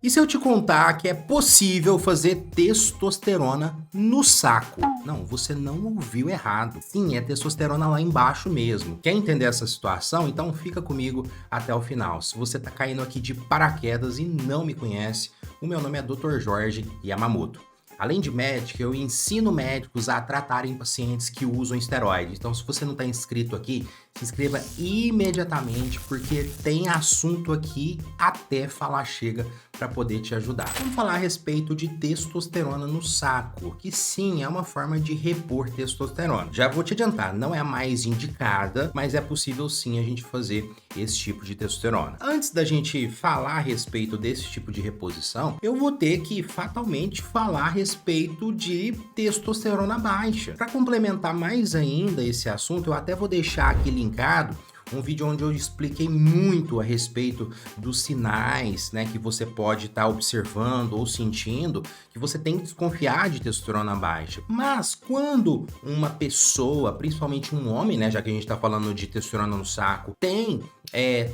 E se eu te contar que é possível fazer testosterona no saco? Não, você não ouviu errado. Sim, é testosterona lá embaixo mesmo. Quer entender essa situação? Então fica comigo até o final. Se você tá caindo aqui de paraquedas e não me conhece, o meu nome é Dr. Jorge Yamamoto. Além de médico, eu ensino médicos a tratarem pacientes que usam esteroides. Então, se você não está inscrito aqui, se inscreva imediatamente, porque tem assunto aqui até falar chega para poder te ajudar. Vamos falar a respeito de testosterona no saco, que sim, é uma forma de repor testosterona. Já vou te adiantar, não é a mais indicada, mas é possível sim a gente fazer esse tipo de testosterona. Antes da gente falar a respeito desse tipo de reposição, eu vou ter que fatalmente falar a respeito de testosterona baixa. Para complementar mais ainda esse assunto, eu até vou deixar aqui linkado um vídeo onde eu expliquei muito a respeito dos sinais, né, que você pode estar observando ou sentindo que você tem que desconfiar de testosterona baixa. Mas quando uma pessoa, principalmente um homem, né, já que a gente está falando de testosterona no saco, tem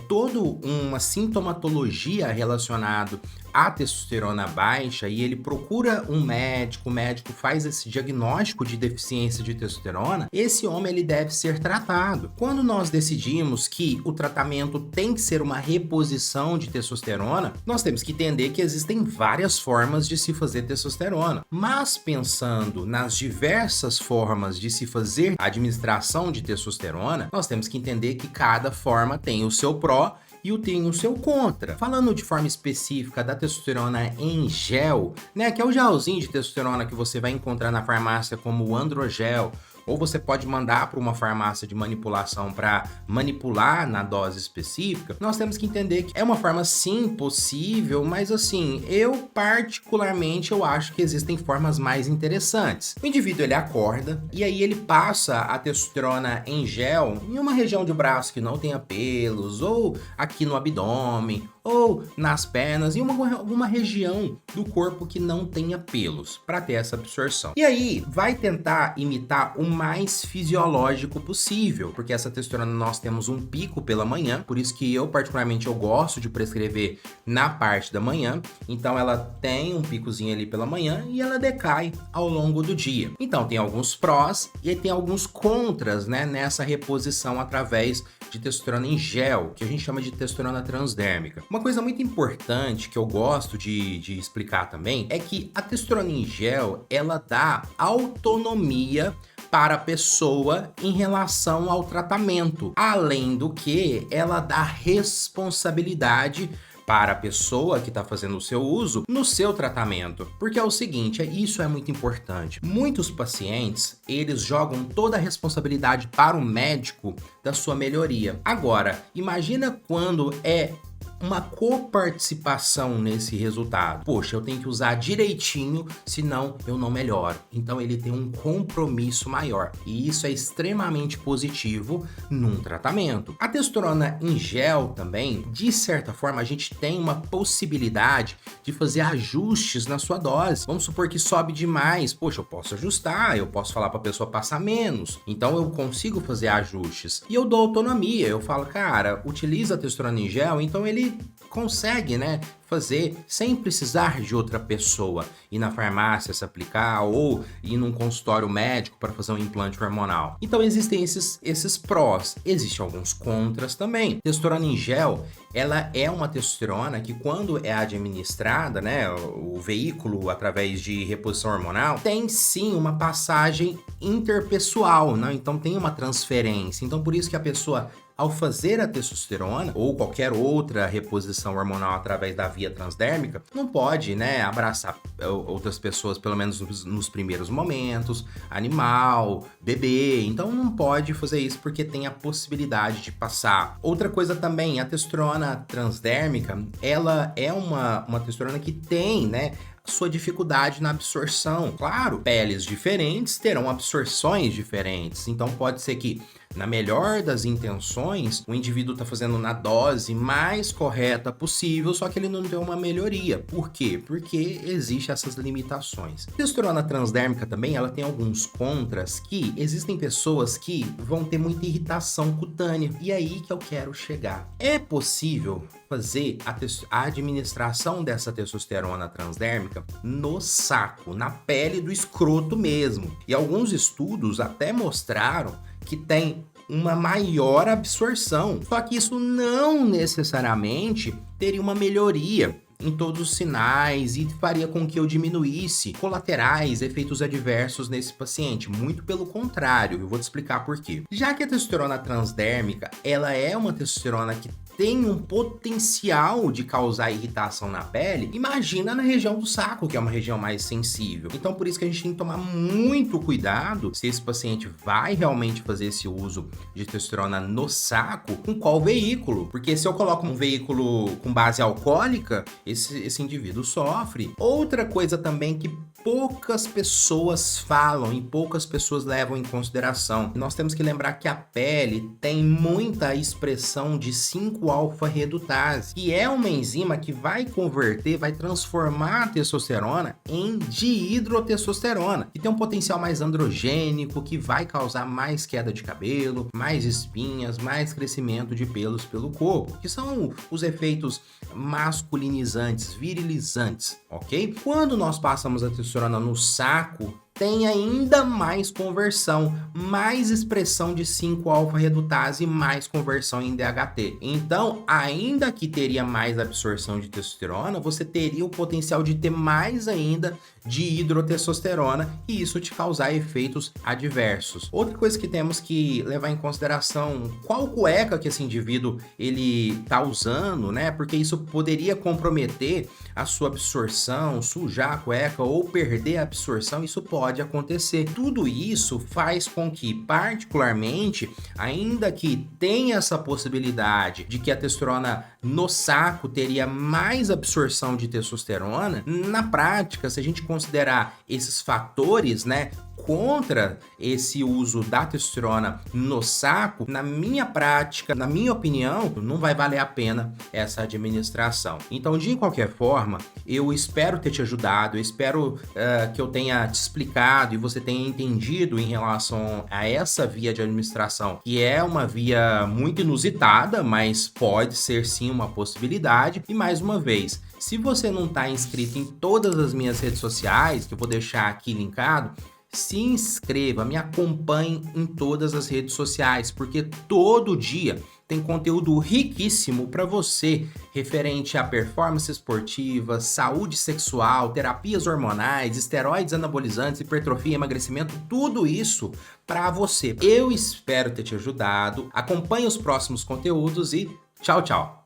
toda uma sintomatologia relacionada à testosterona baixa e ele procura um médico, o médico faz esse diagnóstico de deficiência de testosterona, esse homem ele deve ser tratado. Quando nós decidimos que o tratamento tem que ser uma reposição de testosterona, nós temos que entender que existem várias formas de se fazer testosterona. Mas pensando nas diversas formas de se fazer a administração de testosterona, nós temos que entender que cada forma tem o seu pró e tem o seu contra. Falando de forma específica da testosterona em gel, né, que é o gelzinho de testosterona que você vai encontrar na farmácia como o Androgel, ou você pode mandar para uma farmácia de manipulação para manipular na dose específica, nós temos que entender que é uma forma sim possível, mas assim, eu particularmente eu acho que existem formas mais interessantes. O indivíduo ele acorda e aí ele passa a testosterona em gel em uma região de braço que não tenha pelos, ou aqui no abdômen, ou nas pernas, em alguma região do corpo que não tenha pelos, para ter essa absorção. E aí, vai tentar imitar o mais fisiológico possível, porque essa testosterona nós temos um pico pela manhã, por isso que eu particularmente eu gosto de prescrever na parte da manhã, então ela tem um picozinho ali pela manhã e ela decai ao longo do dia. Então tem alguns prós e tem alguns contras, né, nessa reposição através de testosterona em gel, que a gente chama de testosterona transdérmica. Uma coisa muito importante que eu gosto de explicar também é que a testosterona em gel, ela dá autonomia para a pessoa em relação ao tratamento, além do que ela dá responsabilidade para a pessoa que está fazendo o seu uso no seu tratamento. Porque é o seguinte, isso é muito importante. Muitos pacientes, eles jogam toda a responsabilidade para o médico da sua melhoria. Agora, imagina quando é uma coparticipação nesse resultado. Poxa, eu tenho que usar direitinho, senão eu não melhoro. Então ele tem um compromisso maior. E isso é extremamente positivo num tratamento. A testosterona em gel também, de certa forma, a gente tem uma possibilidade de fazer ajustes na sua dose. Vamos supor que sobe demais. Poxa, eu posso ajustar, eu posso falar para a pessoa passar menos. Então eu consigo fazer ajustes. E eu dou autonomia. Eu falo, cara, utiliza a testosterona em gel, então ele consegue, né, fazer sem precisar de outra pessoa, ir na farmácia se aplicar ou ir num consultório médico para fazer um implante hormonal. Então existem esses prós, existem alguns contras também. Testosterona em gel, ela é uma testosterona que quando é administrada, né, o veículo através de reposição hormonal, tem sim uma passagem interpessoal, né? Então tem uma transferência. Então por isso que a pessoa ao fazer a testosterona ou qualquer outra reposição hormonal através da via transdérmica, não pode, né, abraçar outras pessoas, pelo menos nos primeiros momentos, animal, bebê, então não pode fazer isso porque tem a possibilidade de passar. Outra coisa também, a testosterona transdérmica, ela é uma testosterona que tem, né, sua dificuldade na absorção. Claro, peles diferentes terão absorções diferentes, então pode ser que na melhor das intenções, o indivíduo está fazendo na dose mais correta possível, só que ele não tem uma melhoria. Por quê? Porque existem essas limitações. A testosterona transdérmica também, ela tem alguns contras que existem pessoas que vão ter muita irritação cutânea. E aí que eu quero chegar. É possível fazer a administração dessa testosterona transdérmica no saco, na pele do escroto mesmo. E alguns estudos até mostraram que tem uma maior absorção. Só que isso não necessariamente teria uma melhoria em todos os sinais e faria com que eu diminuísse colaterais, efeitos adversos nesse paciente. Muito pelo contrário, eu vou te explicar por quê. Já que a testosterona transdérmica, ela é uma testosterona que tem um potencial de causar irritação na pele, imagina na região do saco, que é uma região mais sensível. Então, por isso que a gente tem que tomar muito cuidado se esse paciente vai realmente fazer esse uso de testosterona no saco, com qual veículo. Porque se eu coloco um veículo com base alcoólica, esse indivíduo sofre. Outra coisa também que poucas pessoas falam e poucas pessoas levam em consideração. Nós temos que lembrar que a pele tem muita expressão de 5-alfa-redutase, que é uma enzima que vai converter, vai transformar a testosterona em dihidrotestosterona, que tem um potencial mais androgênico, que vai causar mais queda de cabelo, mais espinhas, mais crescimento de pelos pelo corpo, que são os efeitos masculinizantes, virilizantes, ok? Quando nós passamos a testosterona no saco, tem ainda mais conversão, mais expressão de 5-alfa-redutase e mais conversão em DHT. Então, ainda que teria mais absorção de testosterona, você teria o potencial de ter mais ainda de hidrotestosterona e isso te causar efeitos adversos. Outra coisa que temos que levar em consideração, qual cueca que esse indivíduo ele tá usando, né? Porque isso poderia comprometer a sua absorção, sujar a cueca ou perder a absorção, isso pode acontecer. Tudo isso faz com que, particularmente, ainda que tenha essa possibilidade de que a testosterona no saco teria mais absorção de testosterona, na prática, se a gente considerar esses fatores, né, contra esse uso da testosterona no saco, na minha prática, na minha opinião, não vai valer a pena essa administração. Então, de qualquer forma, eu espero ter te ajudado, eu espero que eu tenha te explicado e você tenha entendido em relação a essa via de administração, que é uma via muito inusitada, mas pode ser sim uma possibilidade. E mais uma vez, se você não está inscrito em todas as minhas redes sociais, que eu vou deixar aqui linkado, se inscreva, me acompanhe em todas as redes sociais, porque todo dia tem conteúdo riquíssimo para você referente à performance esportiva, saúde sexual, terapias hormonais, esteroides anabolizantes, hipertrofia, emagrecimento, tudo isso para você. Eu espero ter te ajudado. Acompanhe os próximos conteúdos e tchau, tchau!